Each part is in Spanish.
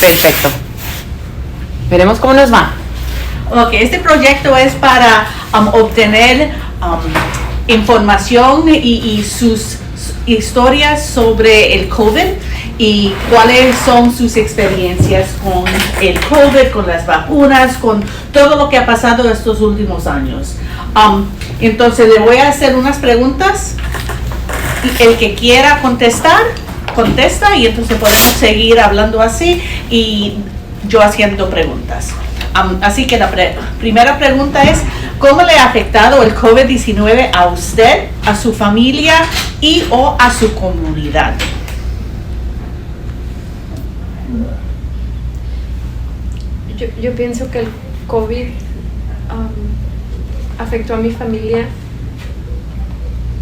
Perfecto. Veremos cómo nos va. Ok, este proyecto es para obtener información y sus historias sobre el COVID y cuáles son sus experiencias con el COVID, con las vacunas, con todo lo que ha pasado estos últimos años. Entonces le voy a hacer unas preguntas y el que quiera contestar, contesta y entonces podemos seguir hablando así y yo haciendo preguntas. Así que la primera pregunta es, ¿cómo le ha afectado el COVID-19 a usted, a su familia y o a su comunidad? Yo pienso que el COVID afectó a mi familia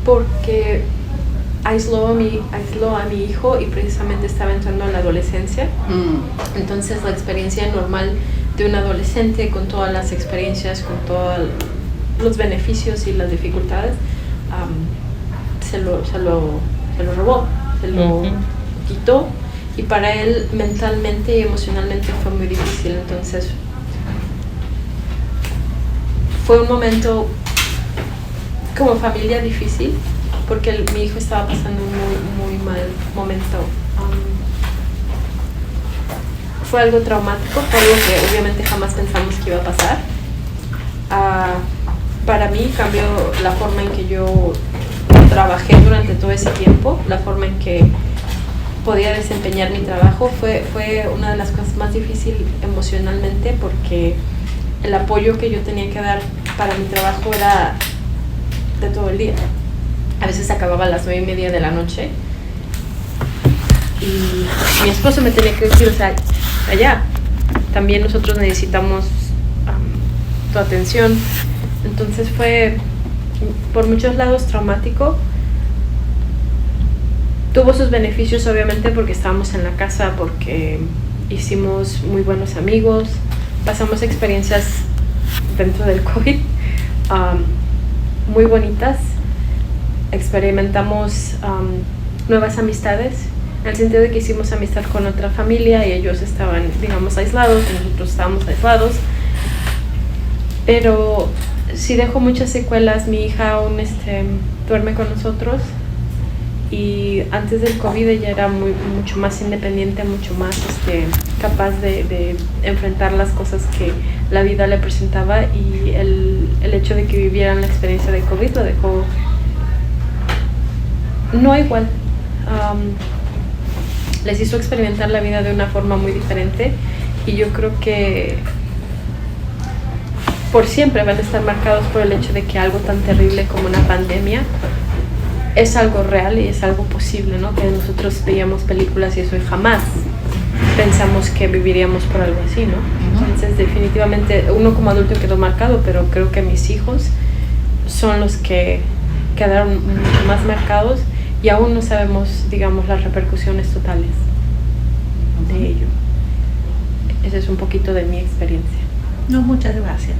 porque aisló a mi hijo y precisamente estaba entrando a la adolescencia. Entonces la experiencia normal de un adolescente con todas las experiencias, con todos los beneficios y las dificultades, se lo robó, se lo quitó, y para él mentalmente y emocionalmente fue muy difícil. Entonces fue un momento como familia difícil porque mi hijo estaba pasando un muy mal momento. Fue algo traumático, fue algo que obviamente jamás pensamos que iba a pasar. Para mí cambió la forma en que yo trabajé durante todo ese tiempo, la forma en que podía desempeñar mi trabajo. Fue una de las cosas más difíciles emocionalmente porque el apoyo que yo tenía que dar para mi trabajo era de todo el día. A veces acababa a las 9:30 de la noche y mi esposo me tenía que decir, o sea, allá también nosotros necesitamos tu atención. Entonces fue por muchos lados traumático. Tuvo sus beneficios obviamente porque estábamos en la casa, porque hicimos muy buenos amigos, pasamos experiencias dentro del COVID muy bonitas, experimentamos nuevas amistades, en el sentido de que hicimos amistad con otra familia y ellos estaban, digamos, aislados y nosotros estábamos aislados, pero sí dejó muchas secuelas. Mi hija aún duerme con nosotros y antes del COVID ella era mucho más independiente, mucho más capaz de enfrentar las cosas que la vida le presentaba, y el hecho de que vivieran la experiencia de COVID lo dejó no igual. Les hizo experimentar la vida de una forma muy diferente, y yo creo que por siempre van a estar marcados por el hecho de que algo tan terrible como una pandemia es algo real y es algo posible, ¿no? Que nosotros veíamos películas y eso, y jamás pensamos que viviríamos por algo así, ¿no? Entonces definitivamente uno como adulto quedó marcado, pero creo que mis hijos son los que quedaron más marcados, y aún no sabemos, digamos, las repercusiones totales de ello. Ese es un poquito de mi experiencia. No, muchas gracias.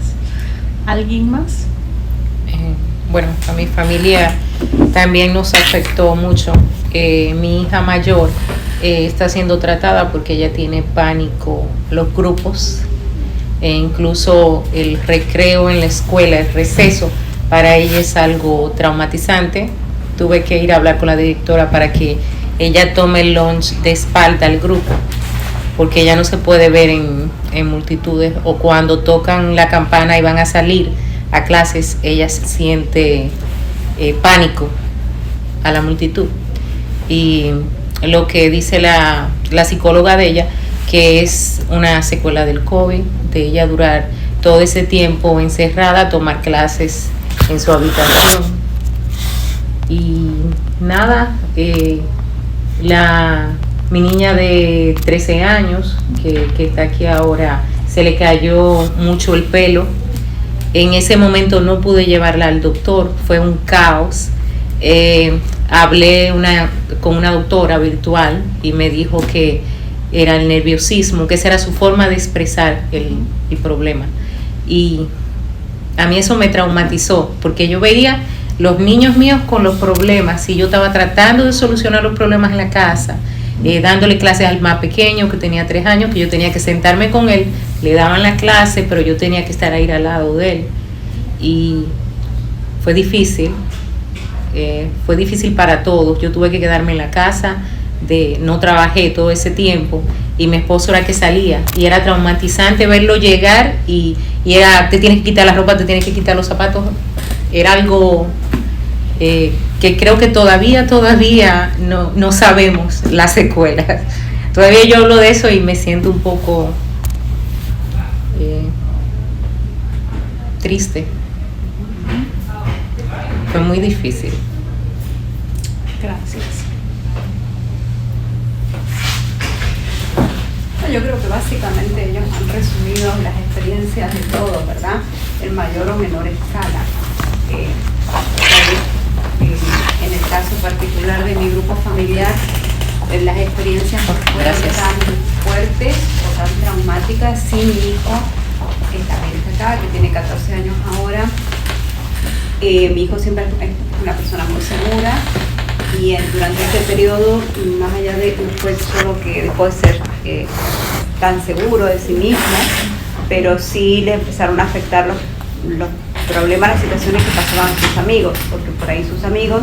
¿Alguien más? Bueno, a mi familia también nos afectó mucho. Mi hija mayor está siendo tratada porque ella tiene pánico, los grupos, incluso el recreo en la escuela, el receso, para ella es algo traumatizante. Tuve que ir a hablar con la directora para que ella tome el lunch de espalda al grupo, porque ella no se puede ver en multitudes, o cuando tocan la campana y van a salir a clases, ella siente pánico a la multitud. Y lo que dice la psicóloga de ella, que es una secuela del COVID, de ella durar todo ese tiempo encerrada, tomar clases en su habitación. Y nada, mi niña de 13 años, que está aquí ahora, se le cayó mucho el pelo. En ese momento no pude llevarla al doctor, fue un caos. Hablé con una doctora virtual y me dijo que era el nerviosismo, que esa era su forma de expresar el problema. Y a mí eso me traumatizó, porque yo veía los niños míos con los problemas y yo estaba tratando de solucionar los problemas en la casa, dándole clases al más pequeño que tenía 3 años, que yo tenía que sentarme con él, le daban la clase, pero yo tenía que estar ahí al lado de él. Y fue difícil para todos. Yo tuve que quedarme en la casa, no trabajé todo ese tiempo, y mi esposo era el que salía, y era traumatizante verlo llegar y era, te tienes que quitar la ropa, te tienes que quitar los zapatos. Era algo que creo que todavía no sabemos las secuelas. Todavía yo hablo de eso y me siento un poco triste. Fue muy difícil. Gracias. Yo creo que básicamente ellos han resumido las experiencias de todos, ¿verdad? En mayor o menor escala. En el caso particular de mi grupo familiar, las experiencias no fueron tan fuertes o tan traumáticas. Sí, mi hijo, está acá, que tiene 14 años ahora. Mi hijo siempre es una persona muy segura, y durante este periodo, más allá de fue solo que dejó de ser tan seguro de sí mismo, pero sí le empezaron a afectar los problemas, las situaciones que pasaban con sus amigos, porque por ahí sus amigos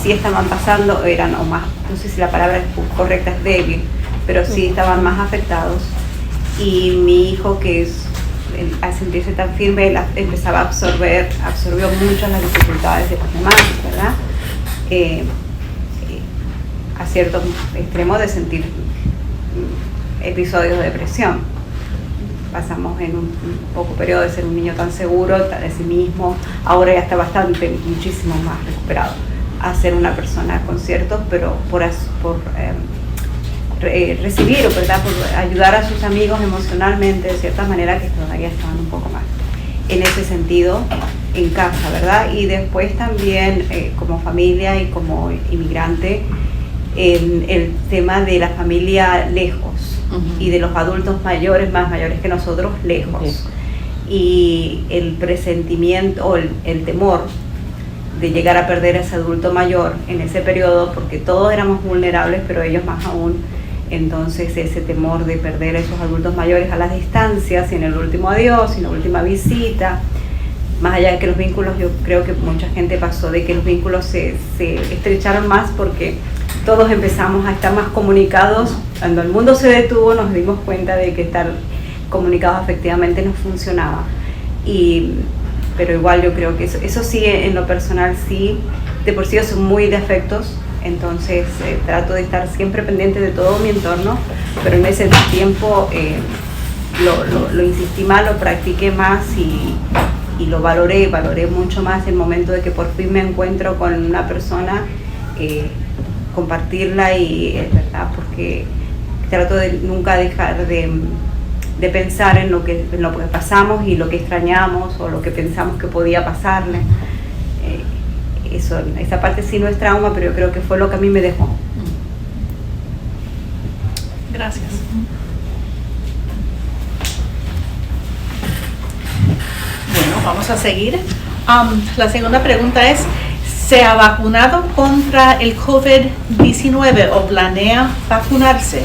sí estaban pasando, eran o más, no sé si la palabra correcta es débil, pero sí estaban más afectados. Y mi hijo, que al sentirse tan firme, él empezaba a absorbió mucho las dificultades de los demás, ¿verdad? A cierto extremo de sentir episodios de depresión. Pasamos en un poco periodo de ser un niño tan seguro de sí mismo, ahora ya está muchísimo más recuperado, a ser una persona con ciertos, pero por recibir, ¿verdad? Por ayudar a sus amigos emocionalmente, de cierta manera, que todavía estaban un poco más en ese sentido en casa, ¿verdad? Y después también como familia y como inmigrante, el tema de la familia lejos, y de los adultos más mayores que nosotros lejos, y el presentimiento o el temor de llegar a perder a ese adulto mayor en ese periodo, porque todos éramos vulnerables, pero ellos más aún. Entonces ese temor de perder a esos adultos mayores a las distancias, y en el último adiós, y en la última visita, más allá de que los vínculos, yo creo que mucha gente pasó de que los vínculos se estrecharon más, porque todos empezamos a estar más comunicados. Cuando el mundo se detuvo, nos dimos cuenta de que estar comunicados efectivamente no funcionaba. Pero igual yo creo que eso sí, en lo personal sí, de por sí yo soy muy de afectos, entonces trato de estar siempre pendiente de todo mi entorno, pero en ese tiempo lo insistí más, lo practiqué más, y lo valoré mucho más el momento de que por fin me encuentro con una persona, compartirla, y verdad, porque trato de nunca dejar de pensar en lo que pasamos y lo que extrañamos o lo que pensamos que podía pasarle. Esa parte sí no es trauma, pero yo creo que fue lo que a mí me dejó. Gracias. Bueno, vamos a seguir. La segunda pregunta es: ¿se ha vacunado contra el COVID-19 o planea vacunarse?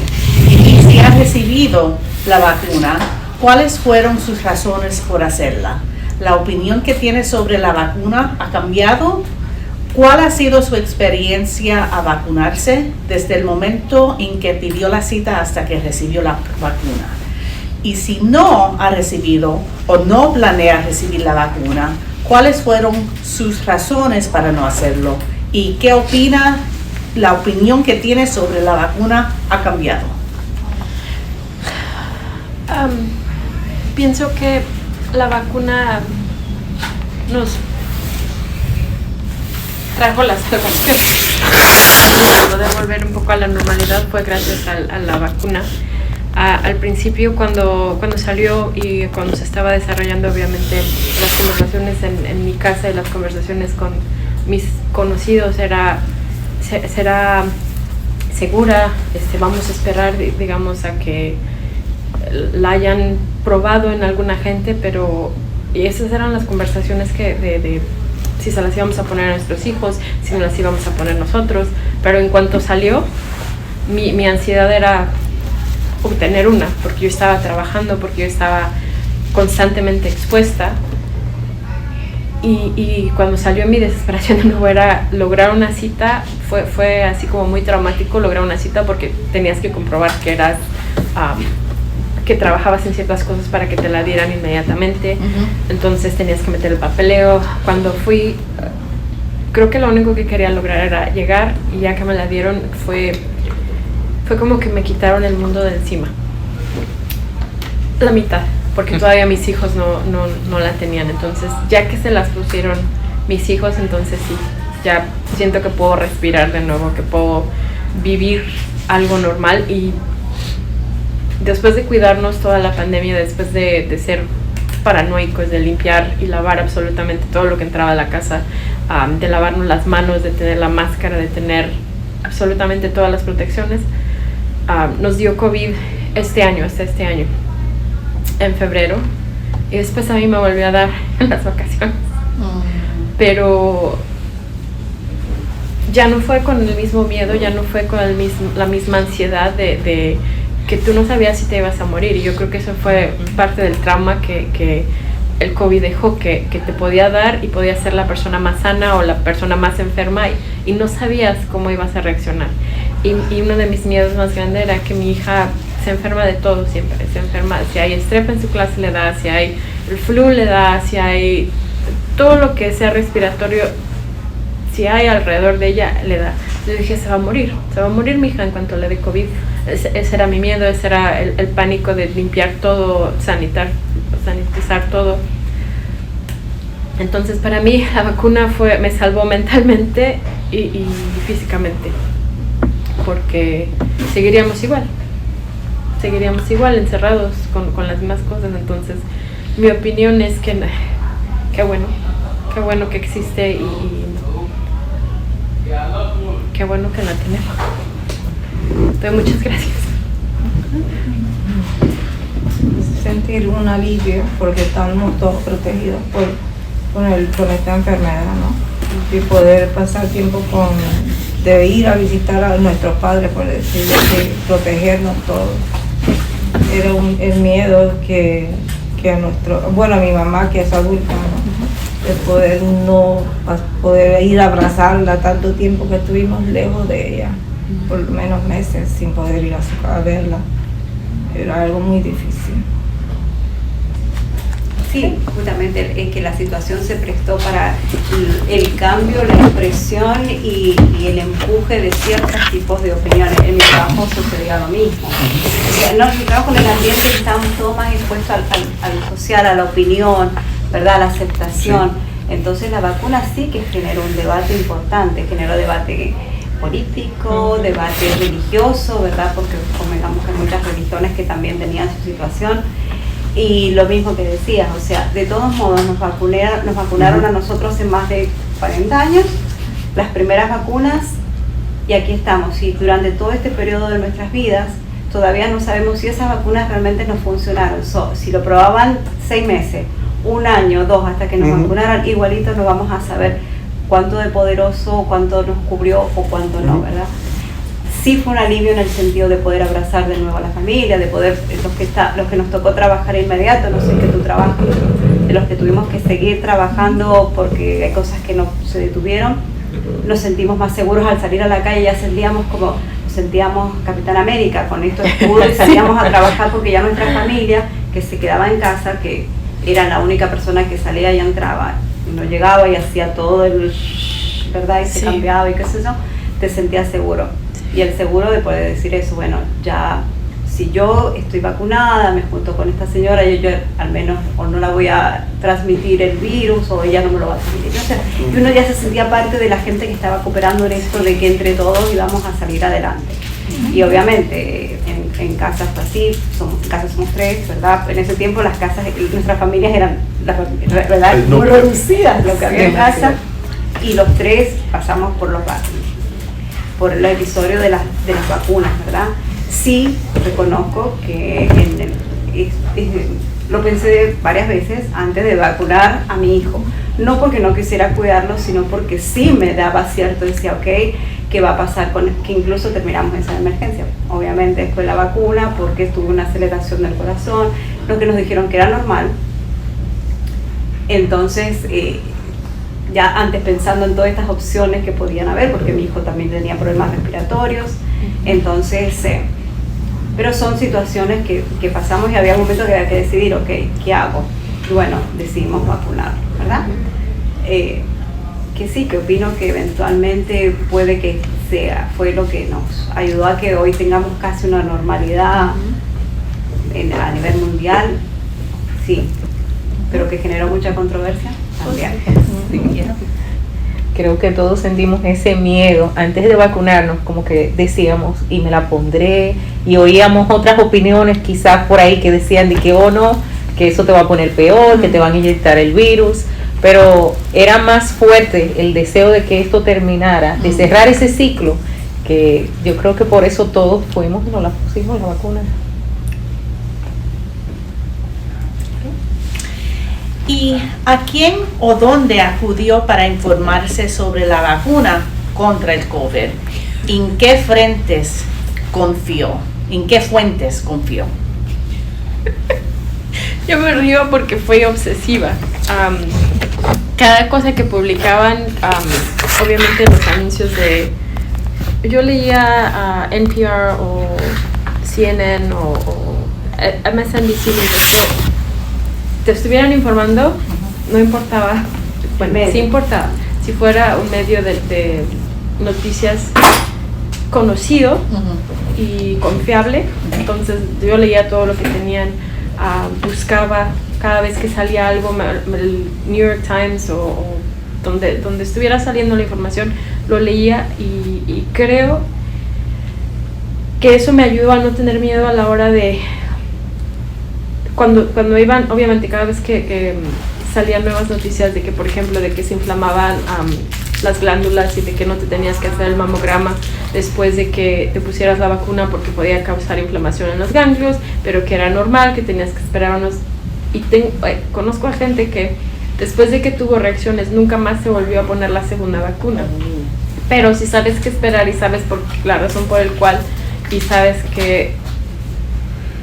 Y si ha recibido la vacuna, ¿cuáles fueron sus razones por hacerla? ¿La opinión que tiene sobre la vacuna ha cambiado? ¿Cuál ha sido su experiencia a vacunarse desde el momento en que pidió la cita hasta que recibió la vacuna? Y si no ha recibido o no planea recibir la vacuna, ¿cuáles fueron sus razones para no hacerlo? ¿Y qué opina? ¿La opinión que tiene sobre la vacuna ha cambiado? Pienso que la vacuna nos trajo la salvación. Poder volver un poco a la normalidad fue gracias a la vacuna. Al principio, cuando salió y cuando se estaba desarrollando, obviamente las conversaciones en mi casa y las conversaciones con mis conocidos será segura, vamos a esperar, digamos, a que la hayan probado en alguna gente, y esas eran las conversaciones de si se las íbamos a poner a nuestros hijos, si no las íbamos a poner nosotros. Pero en cuanto salió, mi ansiedad era obtener una, porque yo estaba trabajando, porque yo estaba constantemente expuesta. Y cuando salió mi desesperación de nuevo era lograr una cita, fue así como muy traumático lograr una cita, porque tenías que comprobar que eras que trabajabas en ciertas cosas para que te la dieran inmediatamente. Entonces tenías que meter el papeleo. Cuando fui, creo que lo único que quería lograr era llegar, y ya que me la dieron fue como que me quitaron el mundo de encima, la mitad, porque todavía mis hijos no la tenían. Entonces ya que se las pusieron mis hijos, entonces sí, ya siento que puedo respirar de nuevo, que puedo vivir algo normal. Y después de cuidarnos toda la pandemia, después de ser paranoicos, de limpiar y lavar absolutamente todo lo que entraba a la casa, de lavarnos las manos, de tener la máscara, de tener absolutamente todas las protecciones, nos dio COVID hasta este año, en febrero, y después a mí me volvió a dar en las vacaciones. Pero ya no fue con el mismo miedo, ya no fue con la misma ansiedad de que tú no sabías si te ibas a morir. Y yo creo que eso fue parte del trauma que el COVID dejó, que te podía dar y podía ser la persona más sana o la persona más enferma, y no sabías cómo ibas a reaccionar. Y uno de mis miedos más grandes era que mi hija se enferma de todo siempre, se enferma, si hay estrep en su clase le da, si hay el flu le da, si hay todo lo que sea respiratorio, si hay alrededor de ella le da. Yo dije, se va a morir mi hija en cuanto le dé COVID. Ese era mi miedo, ese era el pánico de limpiar todo, sanitizar todo. Entonces para mí la vacuna me salvó mentalmente y físicamente, porque seguiríamos igual encerrados con las mismas cosas. Entonces mi opinión es que qué bueno que existe, y qué bueno que la tenemos. Entonces, muchas gracias. Sentir un alivio porque estamos todos protegidos por esta enfermedad, ¿no? Y poder pasar tiempo de ir a visitar a nuestros padres, por decirlo así, protegernos todos. Era el miedo que a mi mamá, que es adulta, ¿no? De poder ir a abrazarla tanto tiempo que estuvimos lejos de ella, por lo menos meses sin poder ir a su casa a verla. Era algo muy difícil. Sí, justamente es que la situación se prestó para el cambio, la expresión y el empuje de ciertos tipos de opiniones. En mi trabajo sucedía lo mismo. O sea, no, mi trabajo en el ambiente, estábamos todos más expuestos al social, a la opinión, ¿verdad? A la aceptación. Sí. Entonces la vacuna sí que generó un debate importante, generó debate político, debate religioso, ¿verdad? Porque convengamos que hay muchas religiones que también tenían su situación. Y lo mismo que decías, o sea, de todos modos nos vacunaron a nosotros hace más de 40 años, las primeras vacunas, y aquí estamos. Y durante todo este periodo de nuestras vidas, todavía no sabemos si esas vacunas realmente nos funcionaron. Si lo probaban 6 meses, 1 año, 2, hasta que nos vacunaran, igualito no vamos a saber cuánto de poderoso, cuánto nos cubrió o cuánto no, ¿verdad? Sí fue un alivio en el sentido de poder abrazar de nuevo a la familia, de poder, los que nos tocó trabajar inmediato, no sé qué tu trabajo, de los que tuvimos que seguir trabajando porque hay cosas que no se detuvieron, nos sentimos más seguros al salir a la calle, ya sentíamos Capitán América con estos escudos y salíamos a trabajar, porque ya nuestra familia que se quedaba en casa, que era la única persona que salía y entraba, y no llegaba y hacía todo ¿verdad? Y se cambiaba y qué sé yo, te sentías seguro. Y el seguro de poder decir eso, bueno, ya si yo estoy vacunada, me junto con esta señora, yo al menos o no la voy a transmitir el virus, o ella no me lo va a transmitir. O sea, y uno ya se sentía parte de la gente que estaba cooperando en esto, de que entre todos íbamos a salir adelante. Y obviamente en casas así, en casas somos 3, ¿verdad? En ese tiempo las casas, nuestras familias eran, ¿verdad?, muy reducidas lo que había en casa, y los 3 pasamos por el episodio de las vacunas, ¿verdad? Sí, reconozco que lo pensé varias veces antes de vacunar a mi hijo. No porque no quisiera cuidarlo, sino porque sí me daba cierto, decía, ok, qué va a pasar con que incluso terminamos esa emergencia. Obviamente fue la vacuna porque tuvo una aceleración del corazón, lo que nos dijeron que era normal. Entonces, ya antes pensando en todas estas opciones que podían haber, porque mi hijo también tenía problemas respiratorios, entonces, pero son situaciones que pasamos y había momentos que había que decidir, ok, ¿qué hago? Y bueno, decidimos vacunar, ¿verdad? Que sí, que opino que eventualmente puede que fue lo que nos ayudó a que hoy tengamos casi una normalidad a nivel mundial, sí, pero que generó mucha controversia también. Creo que todos sentimos ese miedo antes de vacunarnos, como que decíamos, y me la pondré, y oíamos otras opiniones quizás por ahí que decían de que no, que eso te va a poner peor, que te van a inyectar el virus, pero era más fuerte el deseo de que esto terminara, de cerrar ese ciclo, que yo creo que por eso todos fuimos y nos la pusimos la vacuna. ¿Y a quién o dónde acudió para informarse sobre la vacuna contra el COVID? ¿En qué frentes confió? ¿En qué fuentes confió? Yo me río porque fue obsesiva. Cada cosa que publicaban, obviamente los anuncios de... Yo leía NPR o CNN o MSNBC, mientras te estuvieran informando, no importaba, bueno, sí importaba, si fuera un medio de noticias conocido y confiable, entonces yo leía todo lo que tenían, buscaba cada vez que salía algo, el New York Times o donde estuviera saliendo la información, lo leía y creo que eso me ayudó a no tener miedo a la hora de... Cuando iban, obviamente cada vez que salían nuevas noticias de que, por ejemplo, de que se inflamaban las glándulas y de que no te tenías que hacer el mamograma después de que te pusieras la vacuna porque podía causar inflamación en los ganglios, pero que era normal, que tenías que esperar unos... Y conozco a gente que después de que tuvo reacciones nunca más se volvió a poner la segunda vacuna. Pero si sabes qué esperar y sabes la razón por el cual y sabes que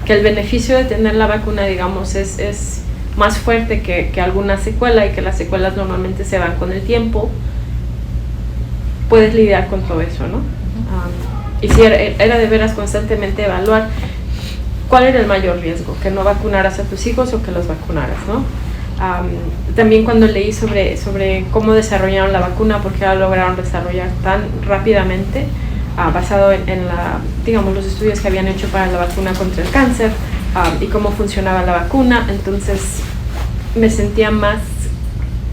el beneficio de tener la vacuna, digamos, es más fuerte que alguna secuela y que las secuelas normalmente se van con el tiempo, puedes lidiar con todo eso, ¿no? Y si era de veras constantemente evaluar cuál era el mayor riesgo, que no vacunaras a tus hijos o que los vacunaras, ¿no? También cuando leí sobre cómo desarrollaron la vacuna, por qué la lograron desarrollar tan rápidamente, basado en los estudios que habían hecho para la vacuna contra el cáncer y cómo funcionaba la vacuna, entonces me sentía más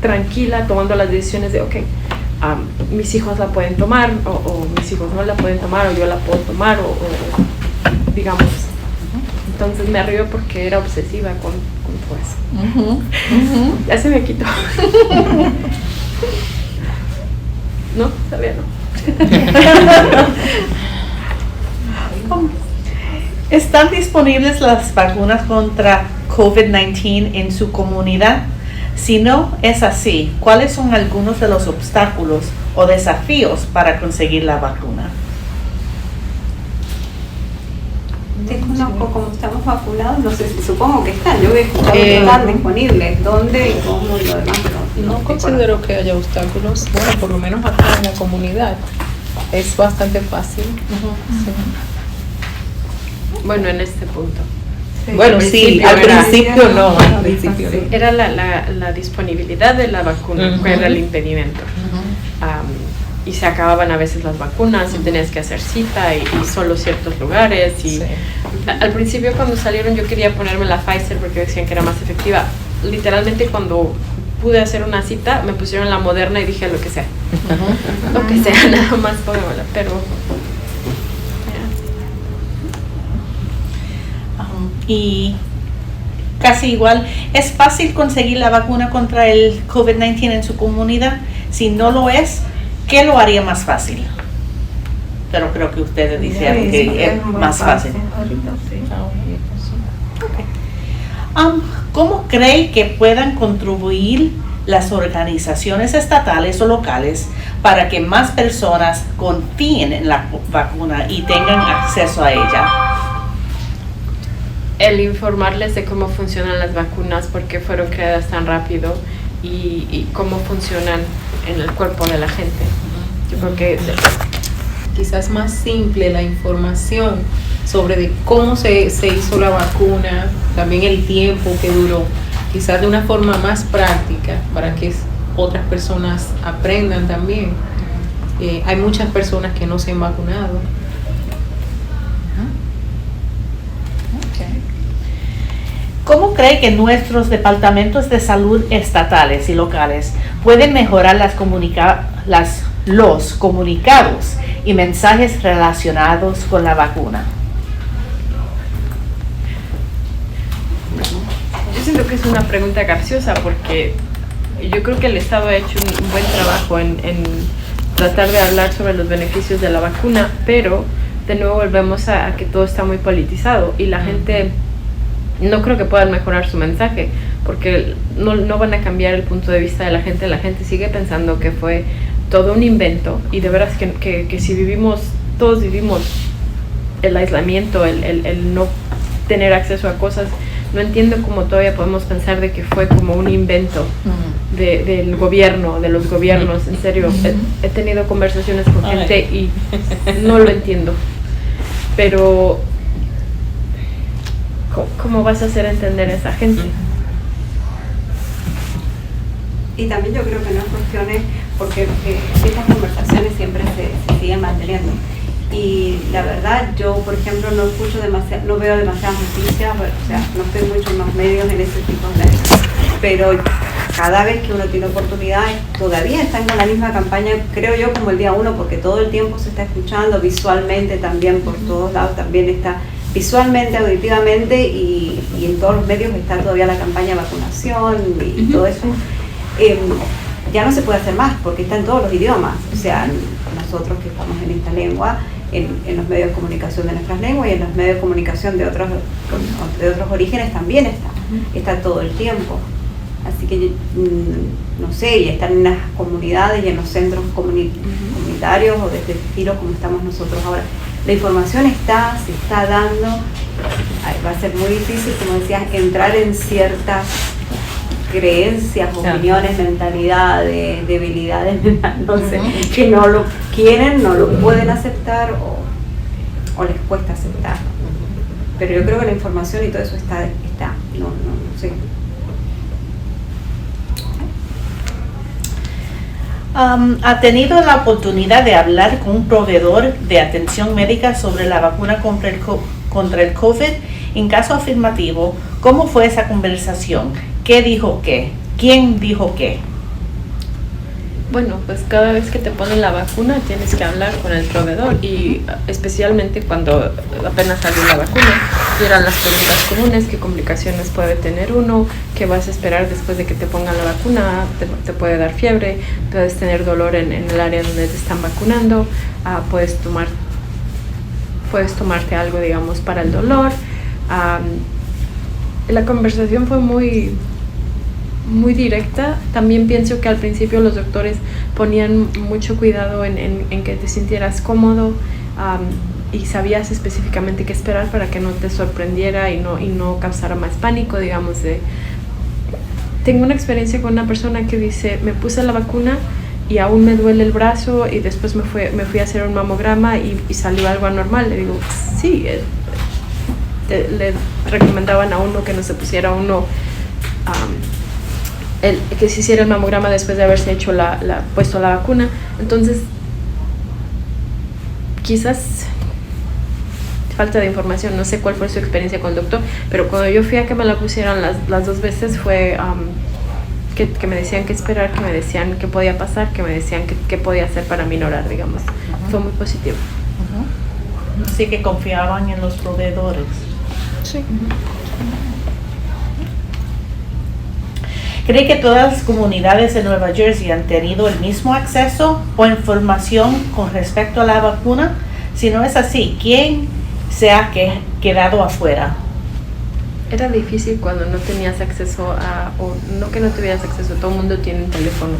tranquila tomando las decisiones de, mis hijos la pueden tomar o mis hijos no la pueden tomar o yo la puedo tomar o digamos. Entonces me río porque era obsesiva con todo eso. Ya se me quitó. No, todavía no. ¿Están disponibles las vacunas contra COVID-19 en su comunidad? Si no es así, ¿cuáles son algunos de los obstáculos o desafíos para conseguir la vacuna? Desconozco cómo estamos vacunados, no sé, supongo que están, yo he escuchado que están disponibles, ¿dónde y cómo y lo demás? No considero que haya obstáculos, bueno, por lo menos acá en la comunidad es bastante fácil. Sí. Bueno, en este punto. Sí, bueno, sí, al principio no. Era la disponibilidad de la vacuna, que era el impedimento. Y se acababan a veces las vacunas y tenías que hacer cita y solo ciertos lugares. Y al principio cuando salieron yo quería ponerme la Pfizer porque decían que era más efectiva. Literalmente cuando pude hacer una cita me pusieron la Moderna y dije lo que sea. Lo que sea, nada más póngamela, pero... Y casi igual, ¿es fácil conseguir la vacuna contra el COVID-19 en su comunidad? Si no lo es, ¿qué lo haría más fácil? Pero creo que ustedes dijeron que es más fácil. ¿Cómo cree que puedan contribuir las organizaciones estatales o locales para que más personas confíen en la vacuna y tengan acceso a ella? El informarles de cómo funcionan las vacunas, por qué fueron creadas tan rápido y cómo funcionan en el cuerpo de la gente. Yo creo que quizás más simple la información sobre de cómo se hizo la vacuna, también el tiempo que duró, quizás de una forma más práctica para que otras personas aprendan también. Hay muchas personas que no se han vacunado. ¿Cómo cree que nuestros departamentos de salud estatales y locales pueden mejorar los comunicados y mensajes relacionados con la vacuna? yo siento que es una pregunta capciosa porque yo creo que el Estado ha hecho un buen trabajo en tratar de hablar sobre los beneficios de la vacuna, pero de nuevo volvemos a que todo está muy politizado y la gente no creo que puedan mejorar su mensaje porque no van a cambiar el punto de vista de la gente sigue pensando que fue todo un invento y de veras que si todos vivimos el aislamiento, el no tener acceso a cosas, no entiendo cómo todavía podemos pensar de que fue como un invento del gobierno, de los gobiernos, en serio, he tenido conversaciones con gente y no lo entiendo, pero ¿cómo vas a hacer entender a esa gente? Y también yo creo que no es cuestiones, porque estas conversaciones siempre se siguen manteniendo. Y la verdad, yo por ejemplo no veo demasiadas noticias, o sea, no estoy mucho en los medios en ese tipo de cosas, pero cada vez que uno tiene oportunidad, todavía están con la misma campaña, creo yo, como el día 1, porque todo el tiempo se está escuchando visualmente también, por todos lados también está visualmente, auditivamente y en todos los medios está todavía la campaña de vacunación y todo eso. Ya no se puede hacer más porque está en todos los idiomas, o sea, nosotros que estamos en esta lengua, en los medios de comunicación de nuestras lenguas y en los medios de comunicación de otros orígenes también está todo el tiempo. Así que, no sé, y están en las comunidades y en los centros comunitarios o de este estilo como estamos nosotros ahora. La información se está dando, va a ser muy difícil, como decías, entrar en ciertas creencias, opiniones, mentalidades, debilidades, no sé, que no lo quieren, no lo pueden aceptar o les cuesta aceptar. Pero yo creo que la información y todo eso está no sé. ¿Ha tenido la oportunidad de hablar con un proveedor de atención médica sobre la vacuna contra el COVID? En caso afirmativo, ¿cómo fue esa conversación? ¿Qué dijo qué? ¿Quién dijo qué? Bueno, pues cada vez que te ponen la vacuna tienes que hablar con el proveedor y especialmente cuando apenas salió la vacuna, eran las preguntas comunes, qué complicaciones puede tener uno, qué vas a esperar después de que te pongan la vacuna, te puede dar fiebre, puedes tener dolor en el área donde te están vacunando, puedes tomarte algo, digamos, para el dolor. La conversación fue muy directa. También pienso que al principio los doctores ponían mucho cuidado en que te sintieras cómodo y sabías específicamente qué esperar para que no te sorprendiera y no causara más pánico, digamos. Tengo una experiencia con una persona que dice, me puse la vacuna y aún me duele el brazo y después me fui a hacer un mamograma y salió algo anormal. Le digo, sí, le recomendaban a uno que no se pusiera que se hiciera el mamograma después de haberse hecho puesto la vacuna. Entonces, quizás falta de información, no sé cuál fue su experiencia con el doctor, pero cuando yo fui a que me la pusieran las 2 veces fue que me decían qué esperar, que me decían qué podía pasar, que me decían qué podía hacer para minorar, digamos. Fue muy positivo. Así que confiaban en los proveedores. Sí. ¿Cree que todas las comunidades de Nueva Jersey han tenido el mismo acceso o información con respecto a la vacuna? Si no es así, ¿quién se ha quedado afuera? Era difícil cuando no tenías acceso o no que no tuvieras acceso, todo el mundo tiene un teléfono.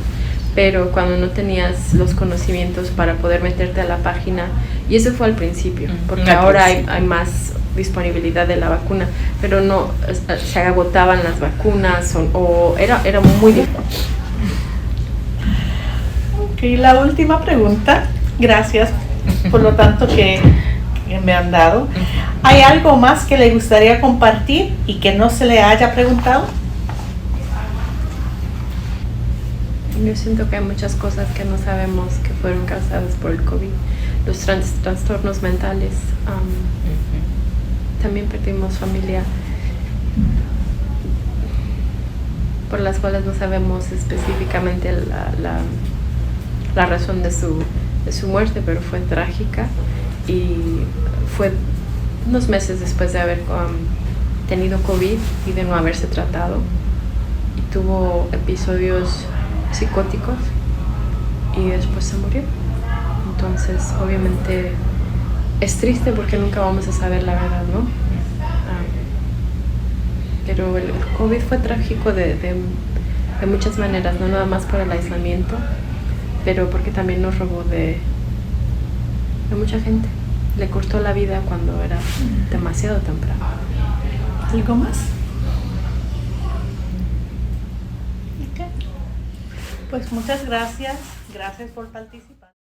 pero cuando no tenías los conocimientos para poder meterte a la página, y eso fue al principio, porque ahora hay más disponibilidad de la vacuna, pero no, se agotaban las vacunas o era muy difícil. Ok, la última pregunta. Gracias por lo tanto que me han dado. ¿Hay algo más que le gustaría compartir y que no se le haya preguntado? Yo siento que hay muchas cosas que no sabemos que fueron causadas por el COVID. Los trastornos mentales. También perdimos familia por las cuales no sabemos específicamente la razón de su muerte, pero fue trágica y fue unos meses después de haber tenido COVID y de no haberse tratado, y tuvo episodios psicóticos y después se murió. Entonces obviamente es triste porque nunca vamos a saber la verdad, ¿no? Pero el COVID fue trágico de muchas maneras, no nada más por el aislamiento, pero porque también nos robó de mucha gente. Le cortó la vida cuando era demasiado temprano. ¿Algo más? Ok. Pues muchas gracias. Gracias por participar.